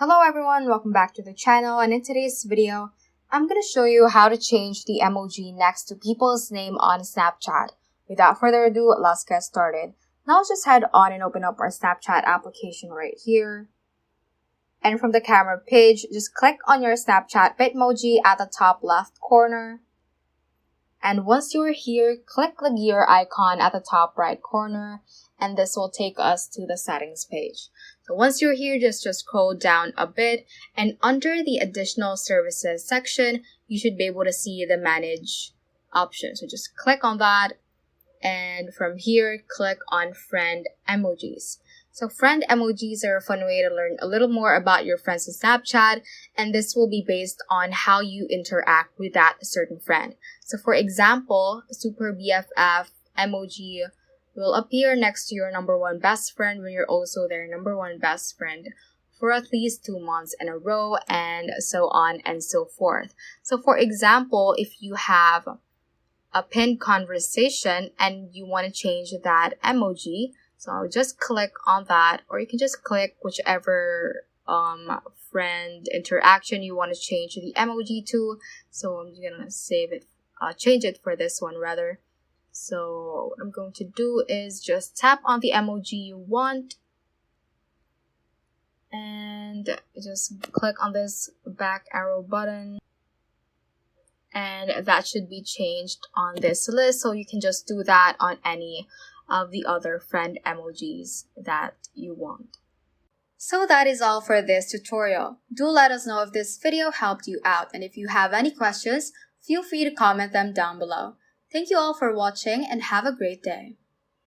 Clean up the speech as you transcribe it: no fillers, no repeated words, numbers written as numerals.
Hello everyone, welcome back to the channel, and in today's video, I'm going to show you how to change the emoji next to people's name on Snapchat. Without further ado, let's get started. Now let's just head on and open up our Snapchat application right here. And from the camera page, just click on your Snapchat Bitmoji at the top left corner. And once you're here, click the gear icon at the top right corner, and this will take us to the settings page. So once you're here, just scroll down a bit, and under the additional services section, you should be able to see the manage option. So just click on that, and from here, click on friend emojis. So friend emojis are a fun way to learn a little more about your friends in Snapchat, and this will be based on how you interact with that certain friend. So for example, Super BFF emoji will appear next to your number one best friend when you're also their number one best friend for at least 2 months in a row, and so on and so forth. So for example, if you have a pinned conversation and you want to change that emoji, so I'll just click on that, or you can just click whichever friend interaction you want to change the emoji to. So I'm gonna change it for this one rather. So what I'm going to do is just tap on the emoji you want, and just click on this back arrow button, and that should be changed on this list. So you can just do that on any of the other friend emojis that you want. So that is all for this tutorial. Do let us know if this video helped you out, and if you have any questions, feel free to comment them down below. Thank you all for watching and have a great day.